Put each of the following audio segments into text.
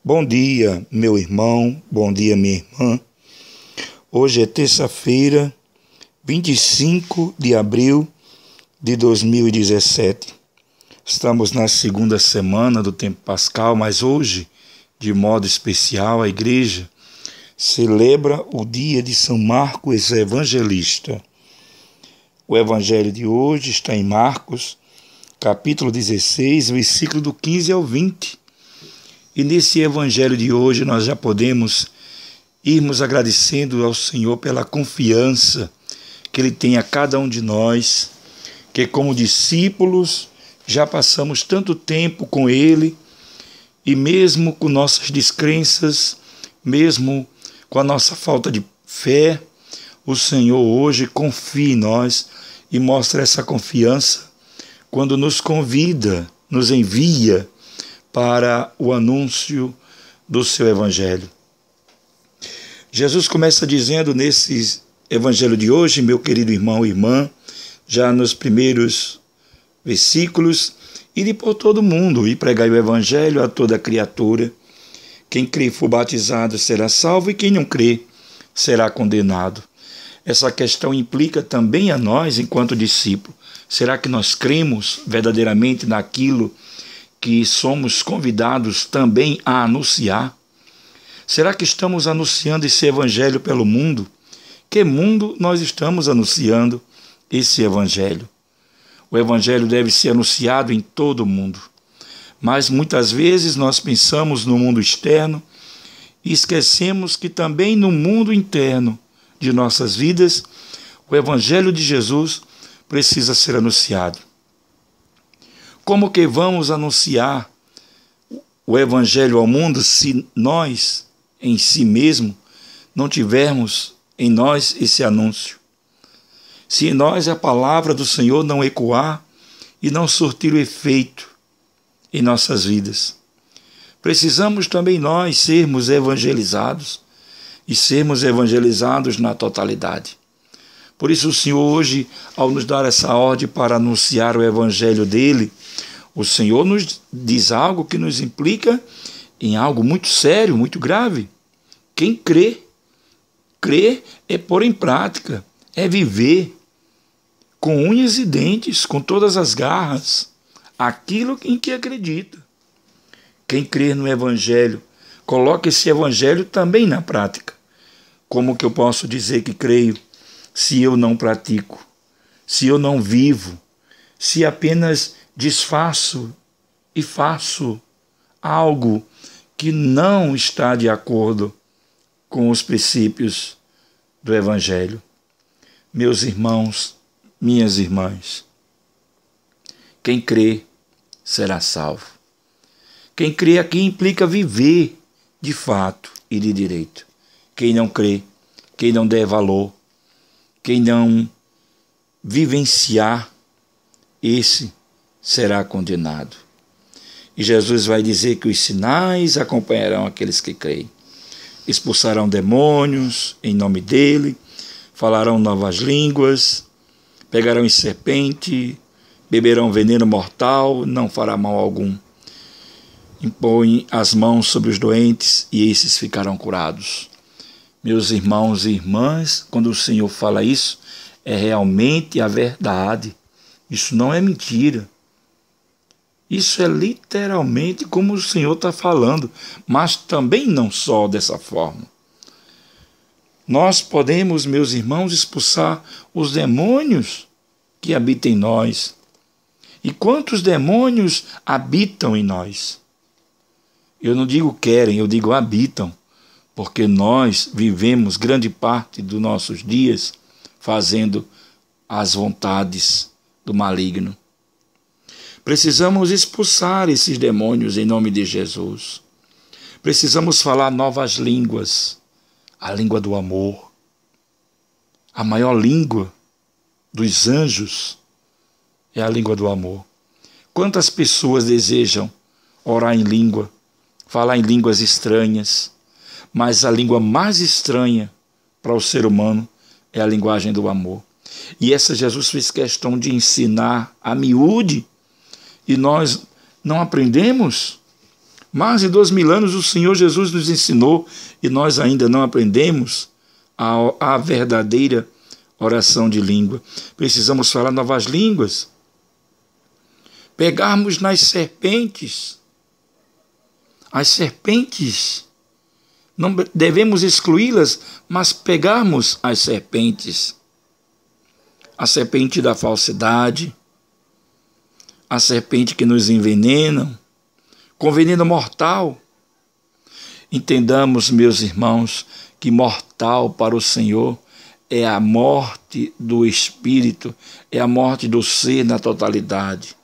Bom dia, meu irmão, bom dia, minha irmã. Hoje é terça-feira, 25 de abril de 2017. Estamos na segunda semana do tempo pascal, mas hoje, de modo especial, a igreja celebra o dia de São Marcos Evangelista. O evangelho de hoje está em Marcos, capítulo 16, versículo do 15 ao 20. E nesse evangelho de hoje nós já podemos irmos agradecendo ao Senhor pela confiança que Ele tem a cada um de nós, que como discípulos já passamos tanto tempo com Ele e mesmo com nossas descrenças, mesmo com a nossa falta de fé, o Senhor hoje confia em nós e mostra essa confiança quando nos convida, nos envia para o anúncio do seu evangelho. Jesus começa dizendo nesse evangelho de hoje, meu querido irmão e irmã, já nos primeiros versículos, ide por todo mundo e pregai o evangelho a toda criatura. Quem crê e for batizado será salvo e quem não crê será condenado. Essa questão implica também a nós enquanto discípulos. Será que nós cremos verdadeiramente naquilo que somos convidados também a anunciar? Será que estamos anunciando esse evangelho pelo mundo? Que mundo nós estamos anunciando esse evangelho? O evangelho deve ser anunciado em todo o mundo. Mas muitas vezes nós pensamos no mundo externo e esquecemos que também no mundo interno de nossas vidas, o evangelho de Jesus precisa ser anunciado. Como que vamos anunciar o evangelho ao mundo se nós, em si mesmo, não tivermos em nós esse anúncio? Se em nós a palavra do Senhor não ecoar e não surtir o efeito em nossas vidas. Precisamos também nós sermos evangelizados e sermos evangelizados na totalidade. Por isso o Senhor hoje, ao nos dar essa ordem para anunciar o evangelho dele, o Senhor nos diz algo que nos implica em algo muito sério, muito grave. Quem crê, crer é pôr em prática, é viver com unhas e dentes, com todas as garras, aquilo em que acredita. Quem crer no evangelho, coloca esse evangelho também na prática. Como que eu posso dizer que creio se eu não pratico, se eu não vivo, se apenas desfaço e faço algo que não está de acordo com os princípios do evangelho? Meus irmãos, minhas irmãs, quem crê será salvo. Quem crê aqui implica viver de fato e de direito. Quem não crê, quem não der valor, quem não vivenciar, esse será condenado. E Jesus vai dizer que os sinais acompanharão aqueles que creem. Expulsarão demônios em nome dele, falarão novas línguas, pegarão em serpente, beberão veneno mortal, não fará mal algum. Impõem as mãos sobre os doentes e esses ficarão curados. Meus irmãos e irmãs, quando o Senhor fala isso, é realmente a verdade. Isso não é mentira. Isso é literalmente como o Senhor está falando, mas também não só dessa forma. Nós podemos, meus irmãos, expulsar os demônios que habitam em nós. E quantos demônios habitam em nós? Eu não digo querem, eu digo habitam, porque nós vivemos grande parte dos nossos dias fazendo as vontades do maligno. Precisamos expulsar esses demônios em nome de Jesus. Precisamos falar novas línguas, a língua do amor, a maior língua dos anjos é a língua do amor. Quantas pessoas desejam orar em língua, falar em línguas estranhas, mas a língua mais estranha para o ser humano é a linguagem do amor. E essa Jesus fez questão de ensinar a miúde, e nós não aprendemos. Mais de 2000 anos o Senhor Jesus nos ensinou e nós ainda não aprendemos a verdadeira oração de língua. Precisamos falar novas línguas. Pegarmos nas serpentes. As serpentes, não devemos excluí-las, mas pegarmos as serpentes. A serpente da falsidade, a serpente que nos envenena, com veneno mortal. Entendamos, meus irmãos, que mortal para o Senhor é a morte do espírito, é a morte do ser na totalidade.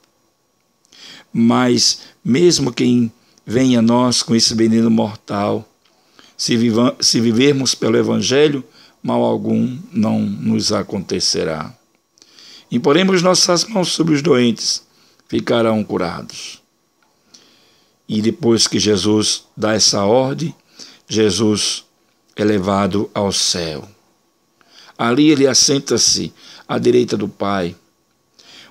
Mas mesmo quem venha a nós com esse veneno mortal, se vivermos pelo Evangelho, mal algum não nos acontecerá. Imporemos nossas mãos sobre os doentes, ficarão curados. E depois que Jesus dá essa ordem, Jesus é levado ao céu. Ali ele assenta-se à direita do Pai.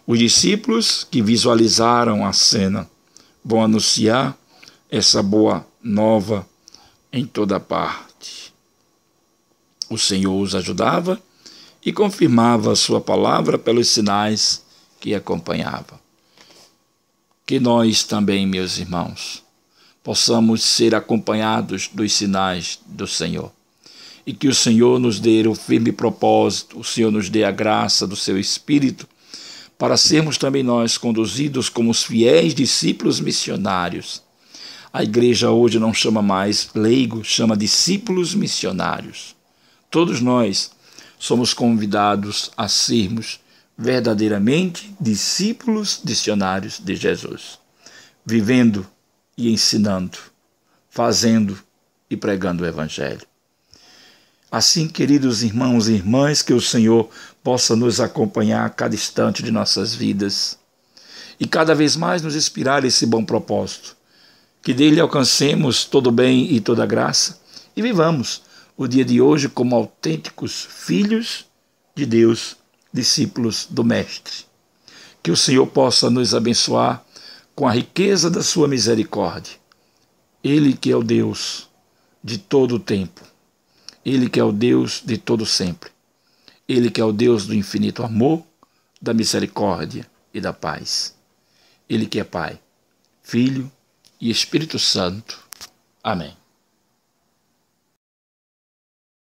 Os discípulos que visualizaram a cena vão anunciar essa boa nova em toda parte. O Senhor os ajudava e confirmava a sua palavra pelos sinais que acompanhava. Que nós também, meus irmãos, possamos ser acompanhados dos sinais do Senhor. E que o Senhor nos dê o firme propósito, o Senhor nos dê a graça do seu Espírito, para sermos também nós conduzidos como os fiéis discípulos missionários. A igreja hoje não chama mais leigos, chama discípulos missionários. Todos nós somos convidados a sermos verdadeiramente discípulos missionários de Jesus, vivendo e ensinando, fazendo e pregando o Evangelho. Assim, queridos irmãos e irmãs, que o Senhor possa nos acompanhar a cada instante de nossas vidas e cada vez mais nos inspirar esse bom propósito, que dele alcancemos todo bem e toda graça e vivamos o dia de hoje como autênticos filhos de Deus, discípulos do Mestre. Que o Senhor possa nos abençoar com a riqueza da sua misericórdia. Ele que é o Deus de todo o tempo. Ele que é o Deus de todo sempre. Ele que é o Deus do infinito amor, da misericórdia e da paz. Ele que é Pai, Filho e Espírito Santo. Amém.